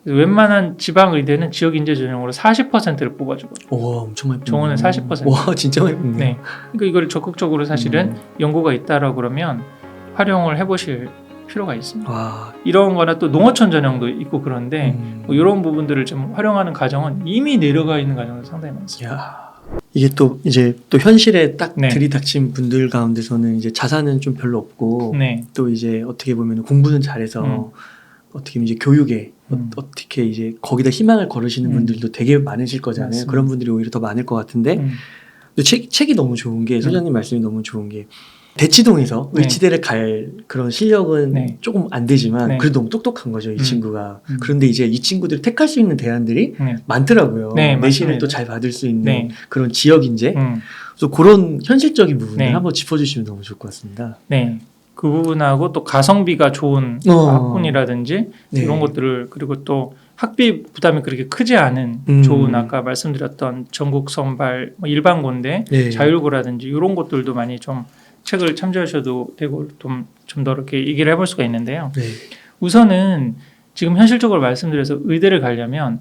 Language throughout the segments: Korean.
그래서 웬만한 지방 의대는 지역 인재 전형으로 40%를 뽑아주거든요. 와, 엄청 많이 뽑네. 정원은 40%. 와, 진짜 많이 뽑네. 네. 그러니까 이걸 적극적으로 사실은 연구가 있다라고 그러면 활용을 해보실 필요가 있습니다. 와, 이런 거나 또 농어촌 전형도 있고 그런데 뭐 이런 부분들을 좀 활용하는 가정은 이미 내려가 있는 가정도 상당히 많습니다. 야. 이게 또 이제 또 현실에 딱 네. 들이닥친 분들 가운데서는 이제 자산은 좀 별로 없고 네. 또 이제 어떻게 보면 공부는 잘해서 어떻게 보면 이제 교육에 어떻게 이제 거기다 희망을 걸으시는 분들도 되게 많으실 거잖아요. 맞습니다. 그런 분들이 오히려 더 많을 것 같은데 또 책이 너무 좋은 게 소장님 말씀이 너무 좋은 게 대치동에서 네. 의치대를 갈 그런 실력은 네. 조금 안 되지만 네. 그래도 너무 똑똑한 거죠, 이 친구가. 음. 그런데 이제 이 친구들이 택할 수 있는 대안들이 네. 많더라고요. 네, 내신을 맞습니다. 또 잘 받을 수 있는 네. 그런 지역 인재. 그래서 그런 현실적인 부분을 네. 한번 짚어주시면 너무 좋을 것 같습니다. 네. 그 부분하고 또 가성비가 좋은 학군이라든지 네. 이런 것들을 그리고 또 학비 부담이 그렇게 크지 않은 좋은 아까 말씀드렸던 전국 선발 뭐 일반고인데 네. 자율고라든지 이런 것들도 많이 좀 책을 참조하셔도 되고 좀 더 이렇게 얘기를 해볼 수가 있는데요. 네. 우선은 지금 현실적으로 말씀드려서 의대를 가려면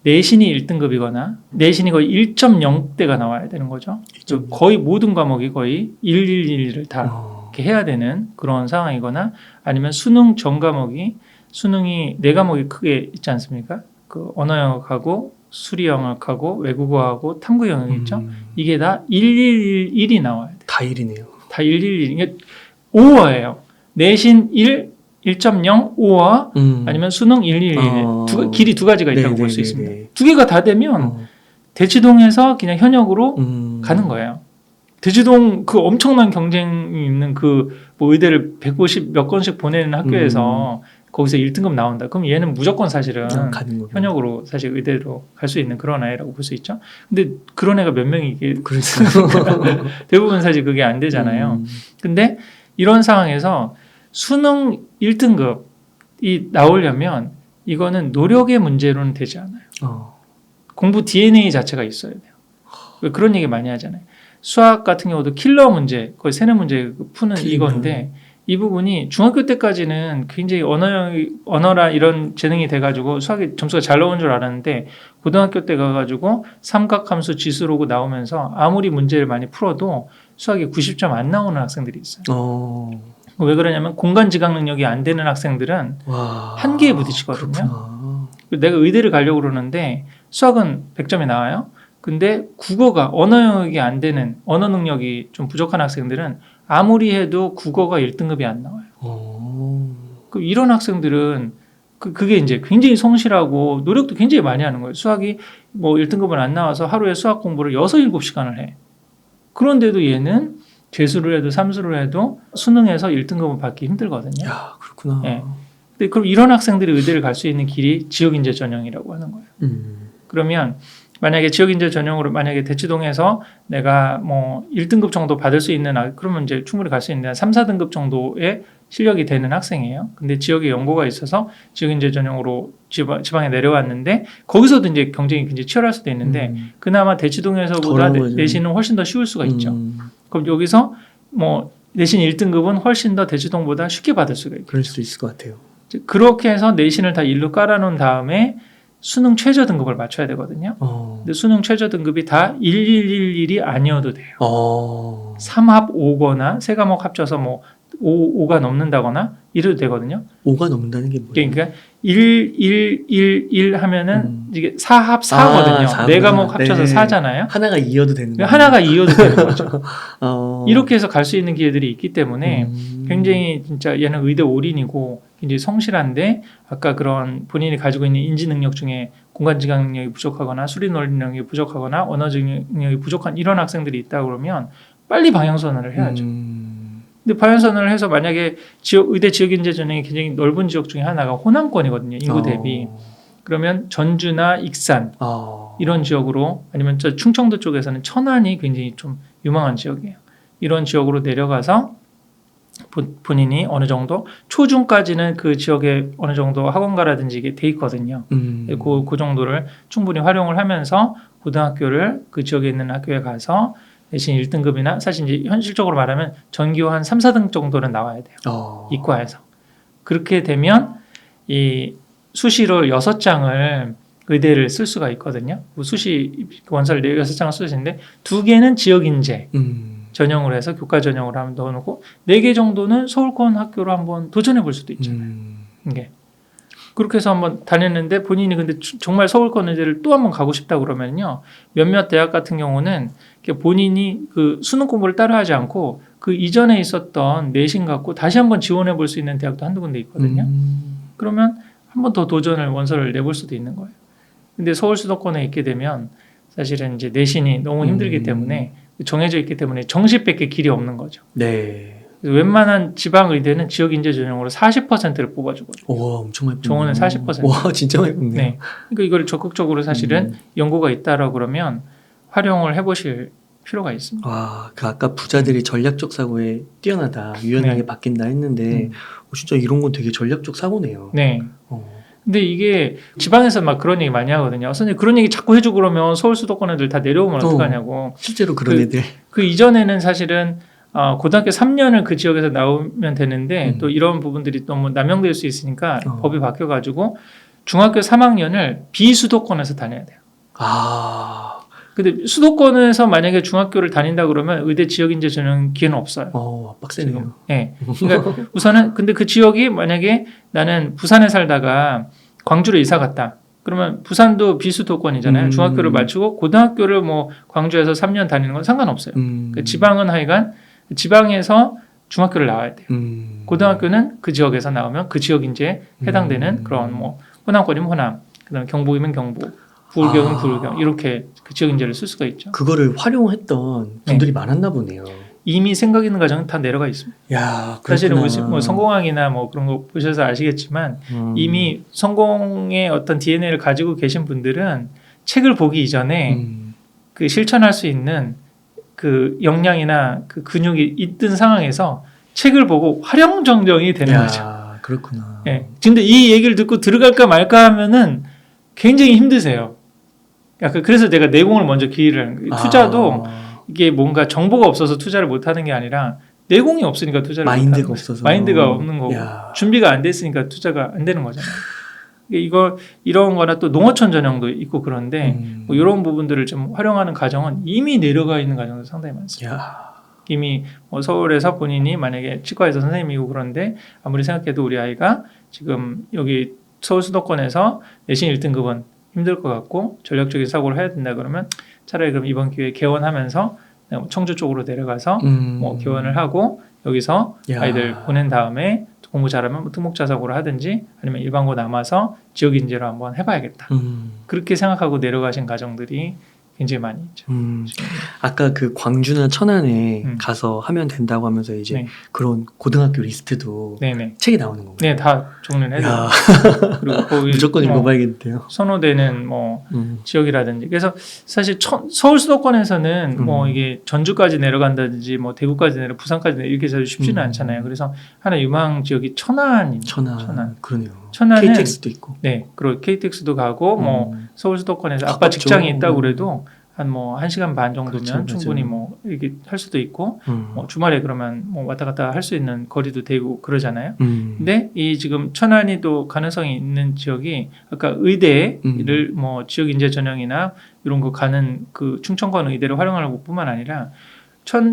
내신이 1등급이거나 내신이 거의 1.0대가 나와야 되는 거죠. 거의 모든 과목이 거의 111을 다 이렇게 해야 되는 그런 상황이거나 아니면 수능 전 과목이 수능이 4과목이 크게 있지 않습니까? 그 언어 영역하고 수리 영역하고 외국어하고 탐구 영역이 있죠. 이게 다 111이 나와야 돼요. 다 1이네요. 다 111. 이게 5어예요. 내신 1, 1.0, 5어 아니면 수능 111. 길이 두 가지가 있다고 볼 수 있습니다. 두 개가 다 되면 대치동에서 그냥 현역으로 가는 거예요. 대치동 그 엄청난 경쟁이 있는 그 뭐 의대를 150 몇 건씩 보내는 학교에서 거기서 1등급 나온다. 그럼 얘는 무조건 사실은 현역으로 사실 의대로 갈 수 있는 그런 아이라고 볼 수 있죠. 근데 그런 애가 몇 명이 이게 대부분 사실 그게 안 되잖아요. 근데 이런 상황에서 수능 1등급이 나오려면 이거는 노력의 문제로는 되지 않아요. 공부 DNA 자체가 있어야 돼요. 그런 얘기 많이 하잖아요. 수학 같은 경우도 킬러 문제, 거의 세뇌 문제 푸는 이건데 이 부분이 중학교 때까지는 굉장히 언어라 이런 재능이 돼가지고 수학에 점수가 잘 나온 줄 알았는데 고등학교 때 가가지고 삼각함수 지수로고 나오면서 아무리 문제를 많이 풀어도 수학에 90점 안 나오는 학생들이 있어요. 왜 그러냐면 공간 지각 능력이 안 되는 학생들은 한계에 부딪히거든요. 그렇구나. 내가 의대를 가려고 그러는데 수학은 100점이 나와요. 근데 국어가 언어 영역이 안 되는 언어 능력이 좀 부족한 학생들은 아무리 해도 국어가 1등급이 안 나와요. 그럼 이런 학생들은 그게 이제 굉장히 성실하고 노력도 굉장히 많이 하는 거예요. 수학이 뭐 1등급은 안 나와서 하루에 수학 공부를 6, 7시간을 해. 그런데도 얘는 재수를 해도 삼수를 해도 수능에서 1등급을 받기 힘들거든요. 야, 그렇구나. 네. 근데 그럼 이런 학생들이 의대를 갈 수 있는 길이 지역인재 전형이라고 하는 거예요. 그러면 만약에 지역인재 전형으로 만약에 대치동에서 내가 뭐 1등급 정도 받을 수 있는 그러면 이제 충분히 갈 수 있는 3, 4등급 정도의 실력이 되는 학생이에요. 근데 지역에 연고가 있어서 지역인재 전형으로 지방에 내려왔는데 거기서도 이제 경쟁이 굉장히 치열할 수도 있는데 그나마 대치동에서보다 내신은 훨씬 더 쉬울 수가 있죠. 그럼 여기서 뭐 내신 1등급은 훨씬 더 대치동보다 쉽게 받을 수가 있죠. 그럴 수도 있을 것 같아요. 그렇게 해서 내신을 다 일로 깔아놓은 다음에 수능 최저 등급을 맞춰야 되거든요. 근데 수능 최저 등급이 다 1111이 아니어도 돼요. 3합 5거나 세 과목 합쳐서 뭐 5가 넘는다거나 이래도 되거든요. 5가 넘는다는 게 뭐예요? 그러니까 1, 1, 1, 1 하면은 이게 4합 4거든요. 네 과목 합쳐서 4잖아요. 하나가 2여도 되는 거예요. 하나가 2여도 되는 거죠. 이렇게 해서 갈 수 있는 기회들이 있기 때문에 굉장히 진짜 얘는 의대 올인이고 굉장히 성실한데 아까 그런 본인이 가지고 있는 인지 능력 중에 공간 지각 능력이 부족하거나 수리 논리 능력이 부족하거나 언어 능력이 부족한 이런 학생들이 있다 그러면 빨리 방향선언을 해야죠. 근데 방향선언을 해서 만약에 의대 지역인재 전형이 굉장히 넓은 지역 중에 하나가 호남권이거든요. 인구 대비. 그러면 전주나 익산 이런 지역으로 아니면 저 충청도 쪽에서는 천안이 굉장히 좀 유망한 지역이에요. 이런 지역으로 내려가서 본인이 어느 정도 초중까지는 그 지역에 어느 정도 학원가라든지 이게 돼 있거든요. 그 정도를 충분히 활용을 하면서 고등학교를 그 지역에 있는 학교에 가서 내신 1등급이나 사실 이제 현실적으로 말하면 전교 한 3, 4등 정도는 나와야 돼요. 이과에서. 그렇게 되면 이 수시로 6장을 의대를 쓸 수가 있거든요. 수시 원서를 6장을 쓸 수 있는데 2개는 지역인재 전형으로 해서 교과 전형으로 한번 넣어놓고 4개 정도는 서울권 학교로 한번 도전해 볼 수도 있잖아요. 이게 그렇게 해서 한번 다녔는데 본인이 근데 정말 서울권 의대를 또 한번 가고 싶다 그러면요. 몇몇 대학 같은 경우는 본인이 그 수능 공부를 따라하지 않고 그 이전에 있었던 내신 갖고 다시 한번 지원해 볼 수 있는 대학도 한두 군데 있거든요. 그러면 한 번 더 도전을 원서를 내볼 수도 있는 거예요. 근데 서울 수도권에 있게 되면 사실은 이제 내신이 너무 힘들기 때문에 정해져 있기 때문에 정시밖에 길이 없는 거죠. 네. 그래서 웬만한 지방 의대는 지역 인재 전형으로 40%를 뽑아주거든요. 와, 엄청 많이 뽑네요. 정원은 40%. 와, 진짜 많이 뽑네요. 네. 그러니까 이걸 적극적으로 사실은 연구가 있다라고 그러면 활용을 해보실 필요가 있습니다. 와, 그 아까 부자들이 전략적 사고에 뛰어나다, 유연하게 네. 바뀐다 했는데 진짜 이런 건 되게 전략적 사고네요. 네. 근데 이게 지방에서 막 그런 얘기 많이 하거든요. 선생님 그런 얘기 자꾸 해주고 그러면 서울 수도권 애들 다 내려오면 어떡하냐고. 실제로 그런 애들. 그 이전에는 사실은 고등학교 3년을 그 지역에서 나오면 되는데 또 이런 부분들이 너무 남용될 수 있으니까 법이 바뀌어가지고 중학교 3학년을 비수도권에서 다녀야 돼요. 아. 근데 수도권에서 만약에 중학교를 다닌다 그러면 의대 지역인재 전형 기회는 없어요. 빡세네요. 네. 그러니까 우선은 근데 그 지역이 만약에 나는 부산에 살다가 광주로 이사 갔다. 그러면 부산도 비수도권이잖아요. 중학교를 마치고 고등학교를 뭐 광주에서 3년 다니는 건 상관없어요. 그 지방은 하여간 지방에서 중학교를 나와야 돼요. 고등학교는 그 지역에서 나오면 그 지역 인재에 해당되는 그런 뭐 호남권이면 호남, 그다음에 경북이면 경북, 부울경은 부울경 이렇게 그 지역 인재를 쓸 수가 있죠. 그거를 활용했던 분들이 많았나 보네요. 이미 생각 있는 과정은 다 내려가 있습니다. 야, 사실은 뭐 성공학이나 뭐 그런 거 보셔서 아시겠지만 이미 성공의 어떤 DNA를 가지고 계신 분들은 책을 보기 이전에 그 실천할 수 있는 그 역량이나 그 근육이 있던 상황에서 책을 보고 활용정정이 되는 거죠. 그렇구나. 예. 근데 이 얘기를 듣고 들어갈까 말까 하면은 굉장히 힘드세요. 약간 그래서 내가 내공을 먼저 기일을 하는 거예요. 투자도 이게 뭔가 정보가 없어서 투자를 못 하는 게 아니라 내공이 없으니까 투자를 못 하는 거예요. 없어서. 마인드가 없는 거고 준비가 안 됐으니까 투자가 안 되는 거잖아요. 이런 거나 또 농어촌 전형도 있고 그런데 뭐 이런 부분들을 좀 활용하는 가정은 이미 내려가 있는 가정도 상당히 많습니다. 이미 뭐 서울에서 본인이 만약에 치과에서 선생님이고 그런데 아무리 생각해도 우리 아이가 지금 여기 서울 수도권에서 내신 1등급은 힘들 것 같고 전략적인 사고를 해야 된다 그러면 차라리 그럼 이번 기회에 개원하면서 청주 쪽으로 내려가서 뭐 개원을 하고 여기서 아이들 보낸 다음에 공부 잘하면 뭐 특목자사고를 하든지 아니면 일반고 남아서 지역 인재로 한번 해봐야겠다. 그렇게 생각하고 내려가신 가정들이 굉장히 많이 있죠. 아까 그 광주나 천안에 가서 하면 된다고 하면서 이제 그런 고등학교 리스트도 책에 나오는 건가요? 네, 다 정리를 해요. 그리고 거기 무조건 읽어봐야겠는데요. 선호되는 뭐 지역이라든지 그래서 사실 서울 수도권에서는 뭐 이게 전주까지 내려간다든지 뭐 대구까지 부산까지 이렇게 해서 쉽지는 않잖아요. 그래서 하나 유망 지역이 천안입니다. 천안. 그러네요. 천안은 KTX도 있고. 네, 그리고 KTX도 가고 뭐 서울 수도권에서 아빠 직장이 있다고 그래도 한 뭐 1시간 반 정도면 충분히 뭐 이렇게 할 수도 있고 뭐 주말에 그러면 뭐 왔다 갔다 할 수 있는 거리도 되고 그러잖아요. 근데 이 지금 천안이 또 가능성이 있는 지역이 아까 의대를 뭐 지역 인재 전형이나 이런 거 가는 그 충청권 의대를 활용하는 것뿐만 아니라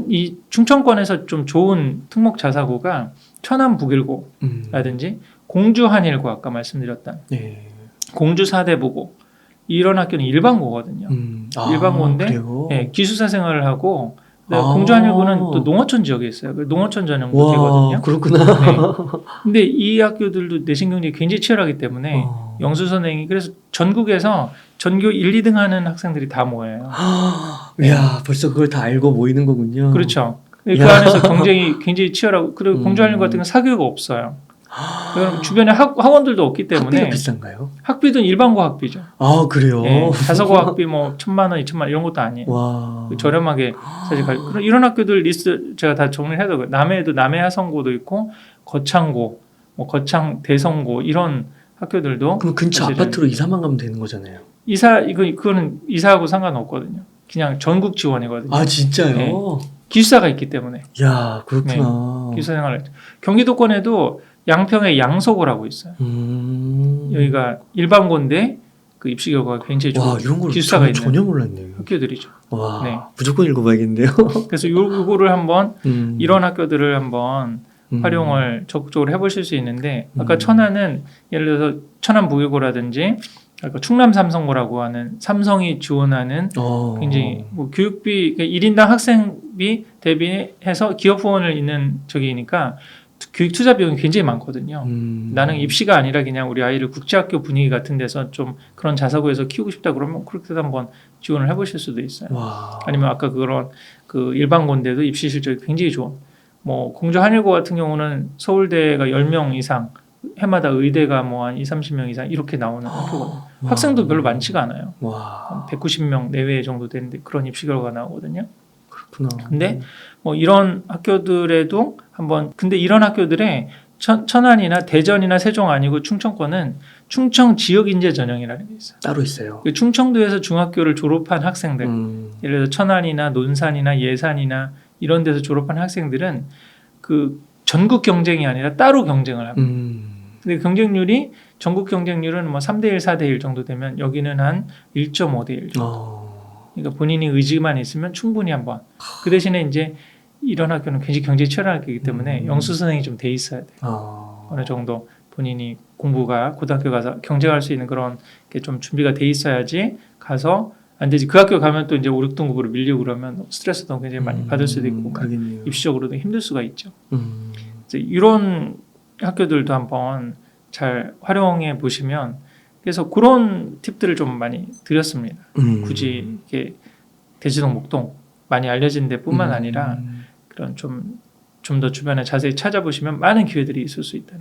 이 충청권에서 좀 좋은 특목 자사고가 천안 북일고라든지 공주 한일고 아까 말씀드렸던 공주 사대부고 이런 학교는 일반고거든요. 일반고인데 기숙사 생활을 하고 공주 한일고는 또 농어촌 지역에 있어요. 농어촌 전형도 되거든요. 그렇구나. 근데 이 학교들도 내신 경쟁이 굉장히 치열하기 때문에 영수 선생이 그래서 전국에서 전교 1, 2등 하는 학생들이 다 모여요. 이야, 벌써 그걸 다 알고 모이는 거군요. 그렇죠. 그 안에서 경쟁이 굉장히 치열하고 그리고 공주 한일고 같은 건 사교육이 없어요. 주변에 학원들도 없기 때문에 학비가 비싼가요? 학비도 일반고 학비죠. 그래요? 자사고 학비 뭐 1,000만 원, 2,000만 원 이런 것도 아니에요. 와. 저렴하게 사실 이런 학교들 리스트 제가 다 정리를 해도 남해에도 남해하성고도 있고 거창고, 뭐 거창 대성고 이런 학교들도 그럼 근처 아파트로 이사만 가면 되는 거잖아요. 그거는 이사하고 상관없거든요. 그냥 전국 지원이거든요. 아 진짜요? 기숙사가 있기 때문에. 야, 그렇구나. 기숙사 생활을 경기도권에도 양평에 양서고라고 있어요. 여기가 일반고인데 그 입시 결과가 굉장히 좋은 와, 이런 걸 기숙사가 있는 전혀 몰랐네요. 학교들이죠. 와, 네. 무조건 읽어봐야겠는데요. 그래서 요거를 한번 이런 학교들을 한번 음. 활용을 적극적으로 해보실 수 있는데 아까 음. 천안은 예를 들어서 천안부의고라든지 아까 충남 삼성고라고 하는 삼성이 지원하는 굉장히 뭐 교육비 그러니까 1인당 학생비 대비해서 기업 후원을 있는 저기니까 교육 투자 비용이 굉장히 많거든요. 나는 입시가 아니라 그냥 우리 아이를 국제학교 분위기 같은 데서 좀 그런 자사고에서 키우고 싶다 그러면 그렇게도 한번 지원을 해보실 수도 있어요. 와. 아니면 아까 그런 그 일반고인데도 입시 실적이 굉장히 좋은 뭐 공주 한일고 같은 경우는 서울대가 10명 이상 해마다 의대가 뭐 한 20-30명 이상 이렇게 나오는 학교거든요. 학생도 별로 많지가 않아요. 와. 190명 내외 정도 되는데 그런 입시 결과가 나오거든요. 그렇구나. 근데 뭐 이런 학교들에도 한번 근데 이런 학교들에 천안이나 대전이나 세종 아니고 충청권은 충청 지역 인재 전형이라는 게 있어요. 따로 있어요. 그 충청도에서 중학교를 졸업한 학생들, 예를 들어 천안이나 논산이나 예산이나 이런 데서 졸업한 학생들은 그 전국 경쟁이 아니라 따로 경쟁을 합니다. 근데 경쟁률이 전국 경쟁률은 뭐 3대1, 4대1 정도 되면 여기는 한 1.5대1 정도. 그러니까 본인이 의지만 있으면 충분히 한번. 그 대신에 이제 이런 학교는 굉장히 경쟁이 치열한 학교이기 때문에 영수 선생이 좀 돼 있어야 돼요. 어느 정도 본인이 공부가 고등학교 가서 경쟁할 수 있는 그런 게 좀 준비가 돼 있어야지 가서 안 되지. 그 학교 가면 또 이제 5, 6등급으로 밀리고 그러면 스트레스도 굉장히 많이 받을 수도 있고 입시적으로도 힘들 수가 있죠. 이제 이런 학교들도 한번 잘 활용해 보시면 그래서 그런 팁들을 좀 많이 드렸습니다. 굳이 이렇게 대치동, 목동 많이 알려진 데뿐만 아니라 그런 좀 더 주변에 자세히 찾아보시면 많은 기회들이 있을 수 있다.